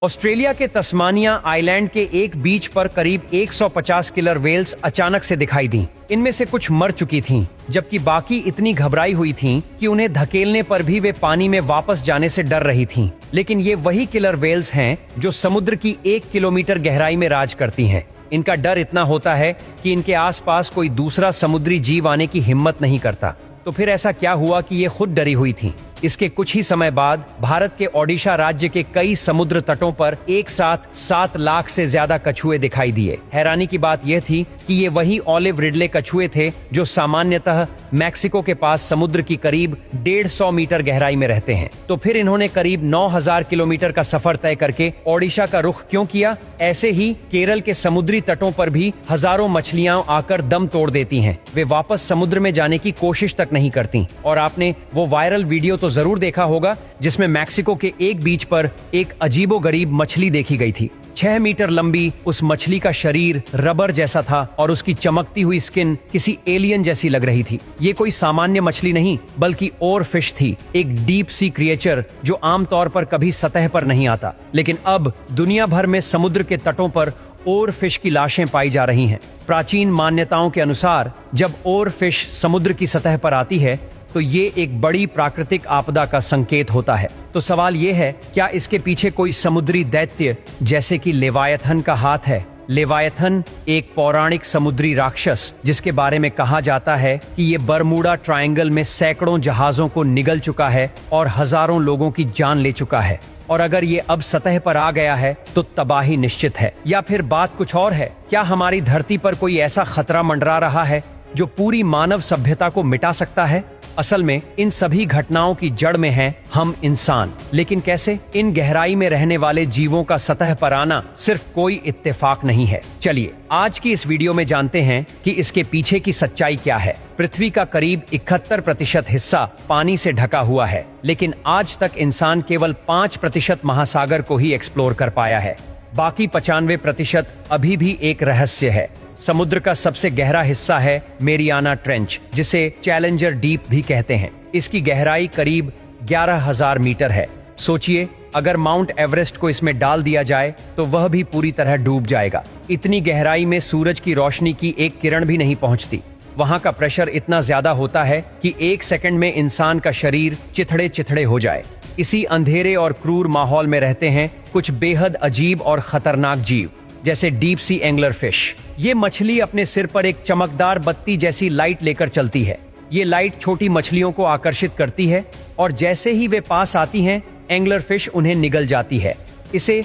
Australia के Tasmania island के एक बीच पर करीब 150 किलर वेल्स अचानक से दिखाई दी। इनमें से कुछ मर चुकी थीं, जबकि बाकी इतनी घबराई हुई थीं कि उन्हें धकेलने पर भी वे पानी में वापस जाने से डर रही थीं। लेकिन ये वही किलर वेल्स हैं जो समुद्र की 1 किलोमीटर गहराई में राज करती हैं। इनका डर इतना होता है कि इनके आसपास कोई दूसरा समुद्री जीव आने की हिम्मत नहीं करता। तो फिर ऐसा क्या हुआ कि ये खुद डरी हुई थीं? इसके कुछ ही समय बाद भारत के ओडिशा राज्य के कई समुद्र तटों पर एक साथ 7 लाख से ज्यादा कछुए दिखाई दिए। हैरानी की बात यह थी कि ये वही ऑलिव रिडले कछुए थे जो सामान्यतः मैक्सिको के पास समुद्र की करीब 150 मीटर गहराई में रहते हैं। तो फिर इन्होंने करीब 9000 किलोमीटर का सफर तय करके ओडिशा का रुख क्यों किया? ऐसे ही केरल के समुद्री तटों पर भी हजारों मछलियां आकर दम तोड़ देती हैं। वे वापस समुद्र में जाने की कोशिश तक नहीं करती। और आपने वो वायरल वीडियो तो जरूर देखा होगा जिसमें मैक्सिको के एक बीच पर एक अजीबोगरीब मछली देखी गई थी। 6 मीटर लंबी उस मछली का शरीर रबर जैसा था और उसकी चमकती हुई स्किन किसी एलियन जैसी लग रही थी। ये कोई सामान्य मछली नहीं बल्कि ओर फिश थी, एक डीप सी क्रिएचर जो आमतौर पर कभी सतह पर नहीं आता। लेकिन अब दुनिया भर में समुद्र के तटों पर ओर फिश की लाशें पाई जा रही हैं। प्राचीन मान्यताओं के अनुसार जब ओर फिश समुद्र की सतह पर आती है तो ये एक बड़ी प्राकृतिक आपदा का संकेत होता है। तो सवाल ये है, क्या इसके पीछे कोई समुद्री दैत्य जैसे कि लेवायथन का हाथ है? लेवायथन एक पौराणिक समुद्री राक्षस जिसके बारे में कहा जाता है कि ये बरमूडा ट्रायंगल में सैकड़ों जहाजों को निगल चुका है और हजारों लोगों की जान ले चुका है। और अगर ये अब सतह पर आ गया है तो तबाही निश्चित है। या फिर बात कुछ और है? क्या हमारी धरती पर कोई ऐसा खतरा मंडरा रहा है जो पूरी मानव सभ्यता को मिटा सकता है? असल में इन सभी घटनाओं की जड़ में हैं हम इंसान। लेकिन कैसे? इन गहराई में रहने वाले जीवों का सतह पर आना सिर्फ कोई इत्तेफाक नहीं है। चलिए आज की इस वीडियो में जानते हैं कि इसके पीछे की सच्चाई क्या है। पृथ्वी का करीब 71% हिस्सा पानी से ढका हुआ है, लेकिन आज तक इंसान केवल 5% महासागर को ही एक्सप्लोर कर पाया है। बाकी 95% अभी भी एक रहस्य है। समुद्र का सबसे गहरा हिस्सा है मेरियाना ट्रेंच, जिसे चैलेंजर डीप भी कहते हैं। इसकी गहराई करीब 11,000 मीटर है। सोचिए, अगर माउंट एवरेस्ट को इसमें डाल दिया जाए तो वह भी पूरी तरह डूब जाएगा। इतनी गहराई में सूरज की रोशनी की एक किरण भी नहीं पहुंचती। वहां का प्रेशर इतना ज्यादा होता है कि 1 सेकंड में इंसान का शरीर चिथड़े चिथड़े हो जाए। इसी अंधेरे और क्रूर माहौल में रहते हैं कुछ बेहद अजीब और खतरनाक जीव, जैसे डीप सी एंगलर फिश। ये मछली अपने सिर पर एक चमकदार बत्ती जैसी लाइट लेकर चलती है। ये लाइट छोटी मछलियों को आकर्षित करती है और जैसे ही वे पास आती हैं, एंगलर फिश उन्हें निगल जाती है। इसे